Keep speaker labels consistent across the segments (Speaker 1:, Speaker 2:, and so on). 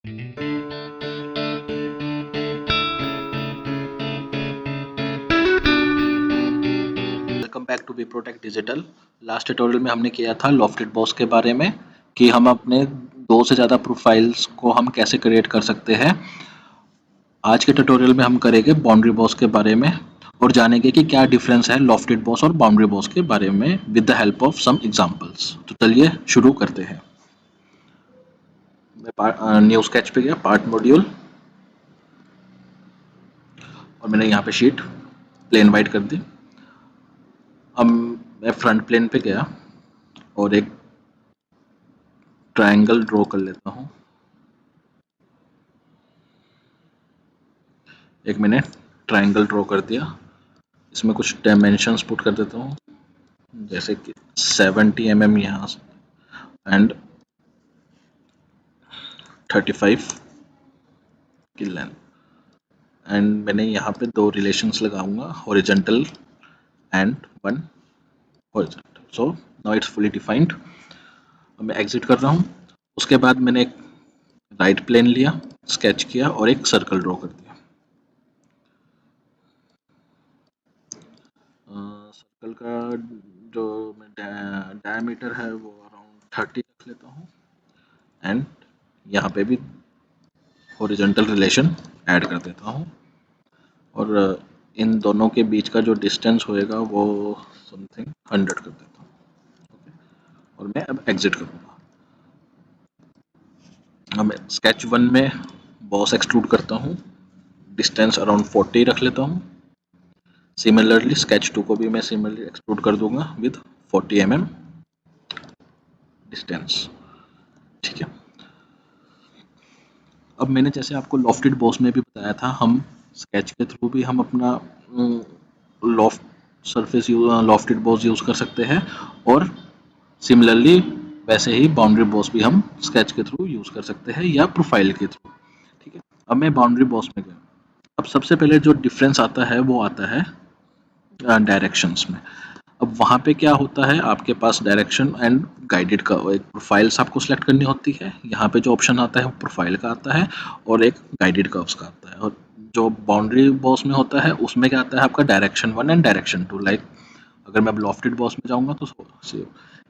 Speaker 1: Welcome back to Wiprotech digital. Last tutorial में हमने किया था लॉफ्टेड बॉस के बारे में कि हम अपने दो से ज़्यादा प्रोफाइल्स को हम कैसे क्रिएट कर सकते हैं। आज के ट्यूटोरियल में हम करेंगे बाउंड्री बॉस के बारे में और जानेंगे कि क्या डिफरेंस है लॉफ्टेड बॉस और बाउंड्री बॉस के बारे में with the help of some examples. तो चलिए शुरू करते हैं। मैं न्यू स्केच पे गया, पार्ट मॉड्यूल, और मैंने यहाँ पे शीट प्लेन वाइट कर दी। अब मैं फ्रंट प्लेन पे गया और एक ट्रायंगल ड्रॉ कर लेता हूँ। एक मैंने ट्रायंगल ड्रॉ कर दिया। इसमें कुछ डायमेंशंस पुट कर देता हूँ, जैसे कि 70 mm यहाँ एंड 35 की लेंथ। एंड मैंने यहाँ पे दो रिलेशंस लगाऊंगा, horizontal and one horizontal. So now it's fully defined. अब मैं एग्जिट कर रहा हूँ। उसके बाद मैंने एक राइट प्लेन लिया, स्केच किया और एक सर्कल ड्रॉ कर दिया। सर्कल का जो डायमीटर है वो अराउंड 30 रख लेता हूँ एंड यहाँ पे भी हॉरिजॉन्टल रिलेशन ऐड कर देता हूँ और इन दोनों के बीच का जो डिस्टेंस होएगा वो समथिंग 100 कर देता हूँ। और मैं अब एग्जिट करूँगा। अब मैं स्केच 1 में बॉस एक्सट्रूड करता हूँ, डिस्टेंस अराउंड 40 रख लेता हूँ। सिमिलरली स्केच 2 को भी मैं सिमिलरली एक्सट्रूड कर दूंगा विद 40 mm डिस्टेंस। ठीक है। अब मैंने जैसे आपको लॉफ्टेड बॉस में भी बताया था, हम स्केच के थ्रू भी हम अपना loft surface lofted boss use कर सकते हैं और सिमिलरली वैसे ही बाउंड्री बॉस भी हम स्केच के थ्रू यूज़ कर सकते हैं या प्रोफाइल के थ्रू। ठीक है। अब मैं बाउंड्री बॉस में गया। अब सबसे पहले जो डिफरेंस आता है वो आता है डायरेक्शंस में। अब वहाँ पे क्या होता है, आपके पास डायरेक्शन एंड गाइडेड का एक प्रोफाइल्स आपको सेलेक्ट करनी होती है। यहाँ पे जो ऑप्शन आता है वो प्रोफाइल का आता है और एक गाइडेड कर्व्स का आता है। और जो बाउंड्री बॉस में होता है उसमें क्या आता है आपका डायरेक्शन 1 एंड डायरेक्शन 2। लाइक अगर मैं अब लॉफ्टेड बॉस में जाऊँगा तो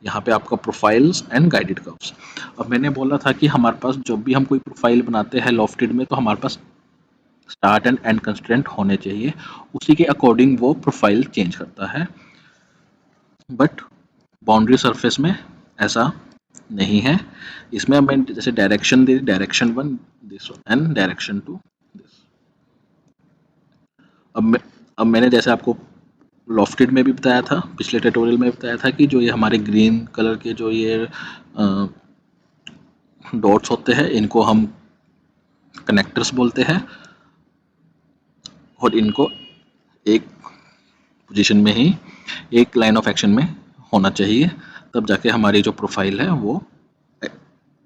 Speaker 1: यहाँ पे आपका प्रोफाइल्स एंड गाइडेड कर्व्स। अब मैंने बोला था कि हमारे पास जब भी हम कोई प्रोफाइल बनाते हैं लॉफ्टेड में तो हमारे पास स्टार्ट एंड एंड कंस्ट्रेंट होने चाहिए, उसी के अकॉर्डिंग वो प्रोफाइल चेंज करता है। बट बाउंड्री सरफेस में ऐसा नहीं है। इसमें मैं जैसे direction they, direction 1 this and direction 2 this. अब मैं अब मैंने जैसे आपको लॉफ्टेड में भी बताया था, पिछले ट्यूटोरियल में बताया था कि जो ये हमारे ग्रीन कलर के जो ये डॉट्स होते हैं इनको हम कनेक्टर्स बोलते हैं और इनको एक पोजीशन में ही एक लाइन ऑफ एक्शन में होना चाहिए, तब जाके हमारी जो प्रोफाइल है वो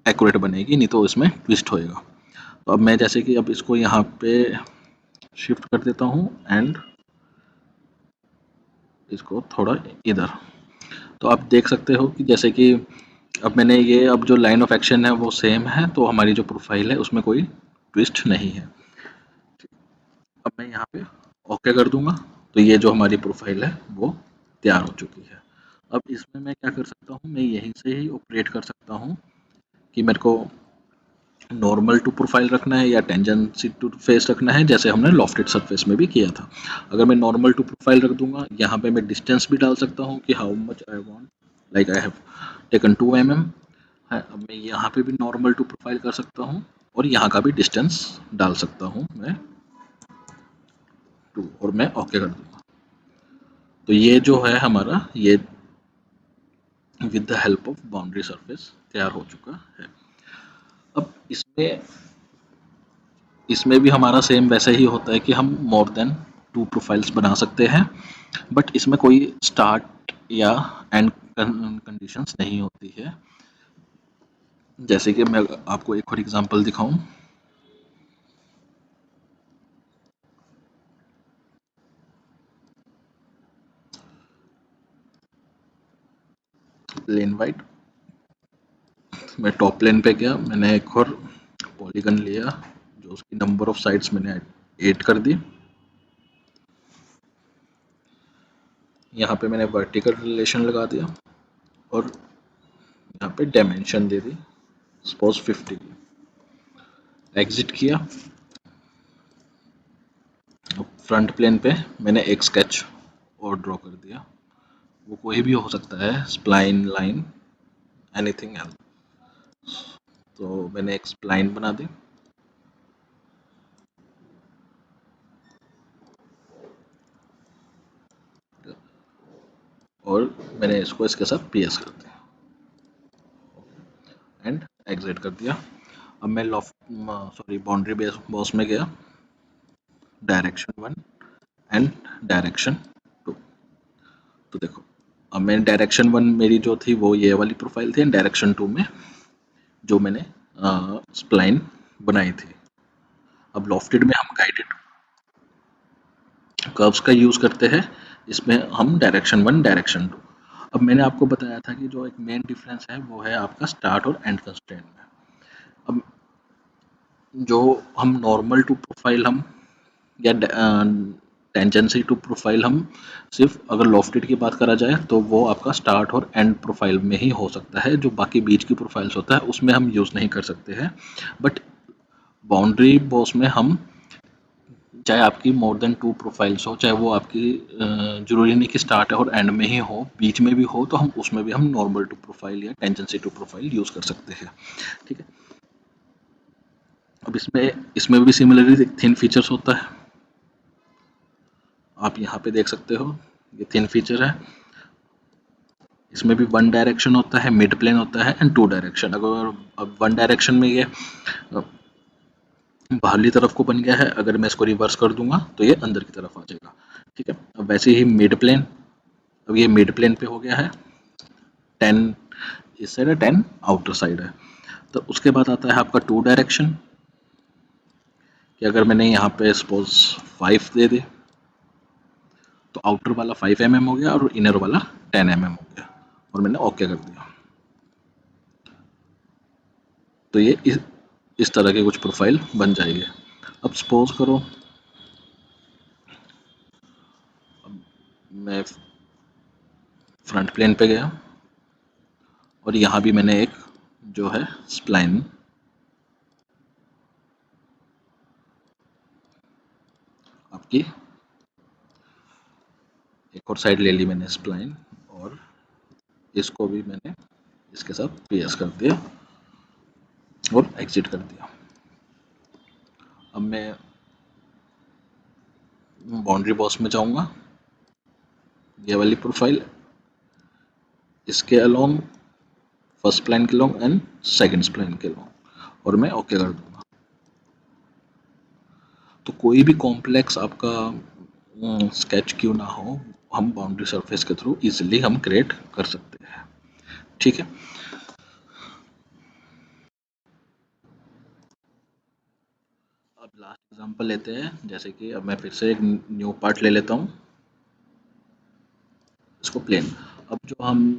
Speaker 1: एक्यूरेट बनेगी, नहीं तो इसमें ट्विस्ट होएगा। तो अब मैं जैसे कि अब इसको यहाँ पे शिफ्ट कर देता हूँ एंड इसको थोड़ा इधर। तो आप देख सकते हो कि जैसे कि अब मैंने ये अब जो लाइन ऑफ एक्शन है वो सेम है, तो हमारी जो प्रोफाइल है उसमें कोई ट्विस्ट नहीं है। अब मैं यहाँ पे ओके कर दूंगा तो ये जो हमारी प्रोफाइल है वो तैयार हो चुकी है। अब इसमें मैं क्या कर सकता हूँ, मैं यहीं से ही ऑपरेट कर सकता हूँ कि मेरे को नॉर्मल टू प्रोफाइल रखना है या टेंजेंसी टू फेस रखना है, जैसे हमने लॉफ्टेड सरफेस में भी किया था। अगर मैं नॉर्मल टू प्रोफाइल रख दूंगा, यहाँ पे मैं डिस्टेंस भी डाल सकता हूँ कि how much I want, like I have taken 2 mm है। अब मैं यहाँ पे भी नॉर्मल टू प्रोफाइल कर सकता हूँ और यहाँ का भी डिस्टेंस डाल सकता हूँ मैं 2 और मैं ओके कर दूंगा। तो ये जो है हमारा ये with the help of boundary surface तैयार हो चुका है। अब इसमें भी हमारा सेम वैसे ही होता है कि हम मोर देन 2 प्रोफाइल्स बना सकते हैं, बट इसमें कोई स्टार्ट या एंड कंडीशंस नहीं होती है। जैसे कि मैं आपको एक और एग्जांपल दिखाऊं। प्लेन वाइट, मैं टॉप प्लेन पे गया, मैंने एक और पॉलीगन लिया, जो उसकी नंबर ऑफ साइड्स मैंने 8 कर दी। यहाँ पे मैंने वर्टिकल रिलेशन लगा दिया और यहाँ पे डायमेंशन दे दी, सपोज 50 की। एग्जिट किया। फ्रंट प्लेन पे मैंने एक स्केच और ड्रॉ कर दिया, वो कोई भी हो सकता है, स्प्लाइन, लाइन, एनीथिंग एल्स। तो मैंने एक स्प्लाइन बना दी और मैंने इसको इसके साथ पीएस कर दिया एंड एग्जिट कर दिया। अब मैं बाउंड्री बेस बॉस में गया, डायरेक्शन 1 एंड डायरेक्शन 2। तो देखो, अब मैं डायरेक्शन 1 मेरी जो थी वो ये वाली प्रोफाइल थी, एंड डायरेक्शन 2 में जो मैंने स्प्लाइन बनाई थी। अब लॉफ्टेड में हम गाइडेड कर्व्स का यूज़ करते हैं, इसमें हम डायरेक्शन 1 डायरेक्शन 2। अब मैंने आपको बताया था कि जो एक मेन डिफरेंस है वो है आपका स्टार्ट और एंड कंस्ट्रेंट में। अब जो हम नॉर्मल टू प्रोफाइल हम या टेंजेंसी टू प्रोफाइल हम सिर्फ अगर लॉफ्टेड की बात करा जाए तो वो आपका स्टार्ट और एंड प्रोफाइल में ही हो सकता है, जो बाकी बीच की प्रोफाइल्स होता है उसमें हम यूज़ नहीं कर सकते हैं। बट बाउंड्री बॉस में हम, चाहे आपकी मोर देन 2 प्रोफाइल्स हो, चाहे वो आपकी ज़रूरी नहीं कि स्टार्ट और एंड में ही हो, बीच में भी हो, तो हम उसमें भी हम नॉर्मल टू प्रोफाइल या टेंजेंसी टू प्रोफाइल यूज़ कर सकते हैं। ठीक है। अब इसमें भी सिमिलरली थिन फीचर्स होता है, आप यहाँ पे देख सकते हो, ये थिन फीचर है। इसमें भी 1 डायरेक्शन होता है, मिड प्लेन होता है एंड 2 डायरेक्शन। अगर अब 1 डायरेक्शन में ये बाहरली तरफ को बन गया है, अगर मैं इसको रिवर्स कर दूंगा तो ये अंदर की तरफ आ जाएगा। ठीक है। अब वैसे ही मिड प्लेन, अब ये मिड प्लेन पे हो गया है, 10 इस साइड है, 10 आउटर साइड है। तो उसके बाद आता है आपका 2 डायरेक्शन, कि अगर मैंने यहाँ पे सपोज 5 दे दी तो आउटर वाला 5 mm हो गया और इनर वाला 10 mm हो गया, और मैंने ओके कर दिया। तो ये इस तरह के कुछ प्रोफाइल बन जाएगी। अब सपोज करो मैं फ्रंट प्लेन पे गया और यहाँ भी मैंने एक जो है स्प्लाइन आपकी एक और साइड ले ली मैंने स्प्लाइन, और इसको भी मैंने इसके साथ पीएस कर दिया और एग्जिट कर दिया। अब मैं बाउंड्री बॉस में जाऊंगा, ये वाली प्रोफाइल इसके अलोंग, फर्स्ट प्लान के लॉन्ग एंड सेकंड स्प्लाइन के लॉन्ग, और मैं ओके कर दूंगा। तो कोई भी कॉम्प्लेक्स आपका स्केच क्यों ना हो, हम बाउंड्री सरफेस के थ्रू इजीली हम क्रिएट कर सकते हैं। ठीक है। अब लास्ट एग्जांपल लेते हैं, जैसे कि अब मैं फिर से एक न्यू पार्ट ले लेता हूँ, इसको प्लेन। अब जो हम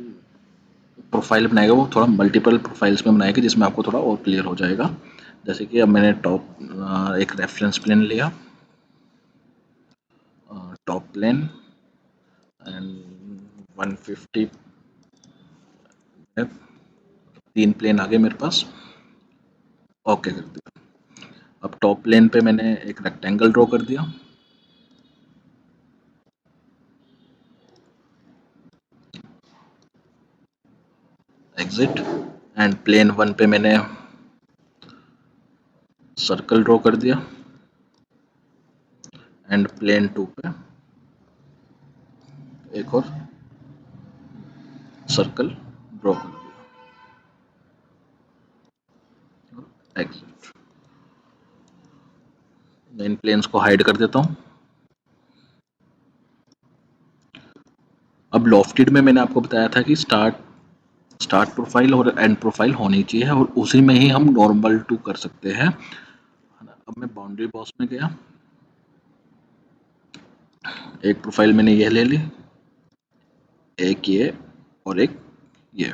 Speaker 1: प्रोफाइल बनाएगा वो थोड़ा मल्टीपल प्रोफाइल्स में बनाएगा, जिसमें आपको थोड़ा और क्लियर हो जाएगा। जैसे कि अब मैंने एक रेफरेंस प्लेन लिया, टॉप प्लेन एंड 150, 3 प्लेन आ गए मेरे पास, ओके कर दिया। अब टॉप प्लेन पे मैंने एक रेक्टेंगल ड्रॉ कर दिया, एग्जिट, एंड प्लेन 1 पे मैंने सर्कल ड्रॉ कर दिया, एंड प्लेन 2 पे एक और सर्कल ड्रॉ कर दिया, एग्जिट। मैं इन प्लेन्स को हाइड कर देता हूँ। अब लॉफ्टेड में मैंने आपको बताया था कि स्टार्ट प्रोफाइल और एंड प्रोफाइल होनी चाहिए, और उसी में ही हम नॉर्मल टू कर सकते हैं। अब मैं बाउंड्री बॉक्स में गया, एक प्रोफाइल मैंने ये ले ली, एक ये और एक ये।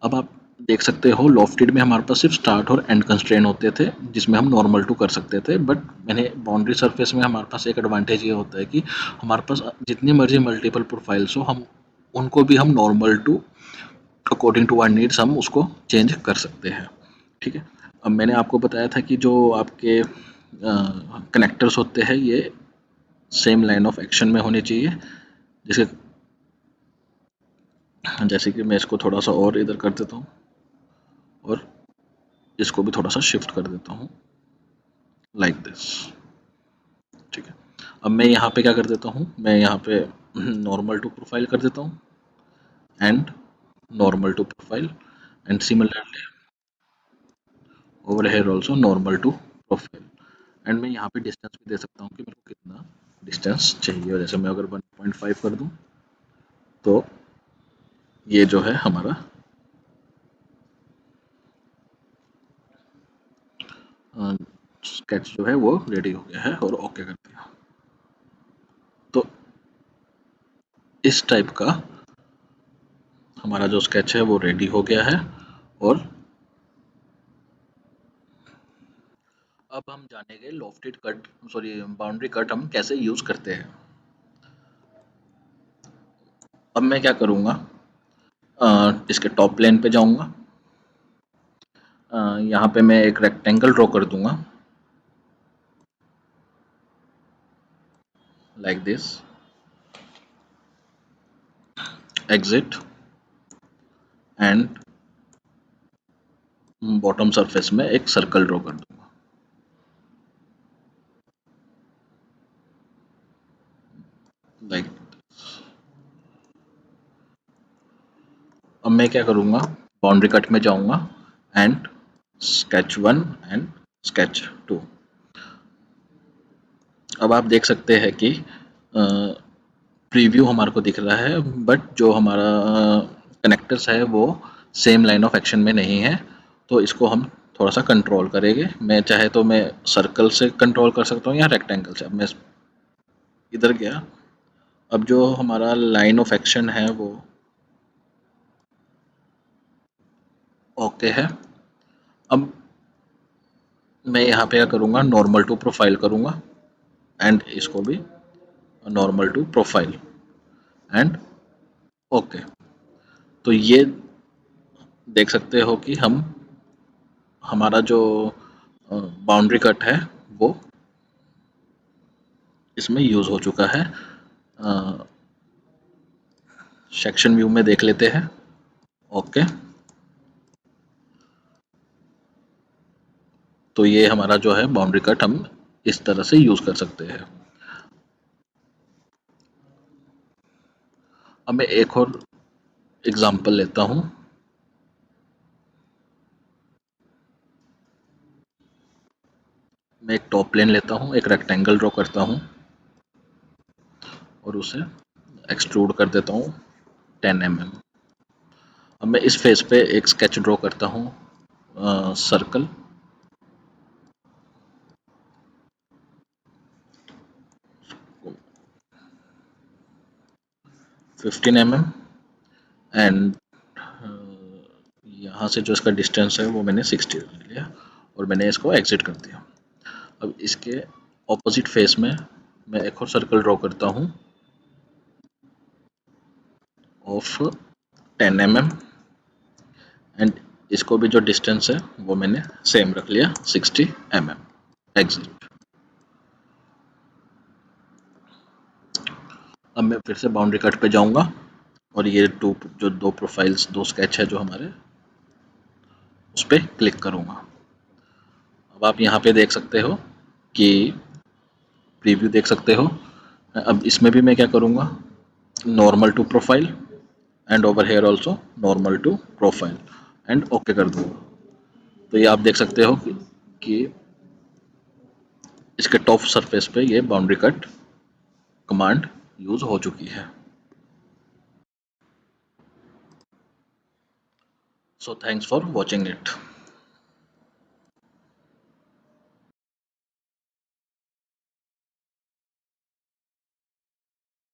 Speaker 1: अब आप देख सकते हो लॉफ्टेड में हमारे पास सिर्फ स्टार्ट और एंड कंस्ट्रेंट होते थे जिसमें हम नॉर्मल टू कर सकते थे, बट मैंने बाउंड्री सरफेस में हमारे पास एक एडवांटेज ये होता है कि हमारे पास जितनी मर्जी मल्टीपल प्रोफाइल्स हो, हम उनको भी हम normal to according to our needs हम उसको चेंज कर सकते हैं। ठीक है, अब मैंने आपको बताया था कि जो आपके कनेक्टर्स होते हैं ये सेम लाइन ऑफ एक्शन में होने चाहिए। जैसे जैसे कि मैं इसको थोड़ा सा और इधर कर देता हूँ और इसको भी थोड़ा सा शिफ्ट कर देता हूँ लाइक दिस। ठीक है, अब मैं यहाँ पे क्या कर देता हूँ, मैं यहाँ पे नॉर्मल टू प्रोफाइल कर देता हूँ and normal to profile and similarly over here also normal to profile. And मैं यहाँ पे डिस्टेंस भी दे सकता हूँ कि मेरे को कितना डिस्टेंस चाहिए, और जैसे मैं अगर 1.5 कर दूँ तो ये जो है हमारा स्केच जो है वो रेडी हो गया है और ओके कर दिया। तो इस टाइप का हमारा जो स्केच है वो रेडी हो गया है। और अब हम जानेंगे lofted cut sorry boundary cut हम कैसे यूज करते हैं। अब मैं क्या करूँगा, इसके टॉप प्लेन पे जाऊँगा, यहाँ पे मैं एक रेक्टेंगल ड्रॉ कर दूंगा like this, exit and bottom surface में एक सर्कल ड्रॉ कर दूंगा लाइक। अब मैं क्या करूँगा, बाउंड्री कट में जाऊँगा एंड स्केच 1 एंड स्केच 2। अब आप देख सकते हैं कि प्रीव्यू हमारे को दिख रहा है, बट जो हमारा कनेक्टर्स है वो सेम लाइन ऑफ एक्शन में नहीं है, तो इसको हम थोड़ा सा कंट्रोल करेंगे। मैं चाहे तो मैं सर्कल से कंट्रोल कर सकता हूँ या रेक्टेंगल से। अब मैं इधर गया, अब जो हमारा लाइन ऑफ एक्शन है वो ओके है। अब मैं यहाँ पे क्या करूँगा, नॉर्मल टू प्रोफाइल करूँगा एंड इसको भी normal to profile and okay. तो ये देख सकते हो कि हम हमारा जो बाउंड्री कट है वो इसमें यूज़ हो चुका है। सेक्शन व्यू में देख लेते हैं। ओके, तो ये हमारा जो है बाउंड्री कट हम इस तरह से यूज़ कर सकते हैं। अब मैं एक और एग्जांपल लेता हूँ। मैं एक टॉप प्लेन लेता हूँ, एक रेक्टेंगल ड्रॉ करता हूँ और उसे एक्सट्रूड कर देता हूँ 10 mm। अब मैं इस फेस पे एक स्केच ड्रॉ करता हूँ सर्कल 15 mm एंड यहाँ से जो इसका डिस्टेंस है वो मैंने 60 रख लिया और मैंने इसको एग्जिट कर दिया। अब इसके ऑपोजिट फेस में मैं एक और सर्कल ड्रॉ करता हूँ ऑफ 10 mm एंड इसको भी जो डिस्टेंस है वो मैंने सेम रख लिया 60 mm, एग्जिट। अब मैं फिर से बाउंड्री कट पे जाऊंगा और ये दो प्रोफाइल्स, दो स्केच है जो हमारे, उस पर क्लिक करूंगा। अब आप यहाँ पे देख सकते हो कि प्रीव्यू देख सकते हो। अब इसमें भी मैं क्या करूँगा, normal to profile and over here also normal to profile and okay कर दूंगा। तो ये आप देख सकते हो कि इसके टॉप सरफेस पे ये बाउंड्री कट कमांड यूज हो चुकी है। So thanks for watching it.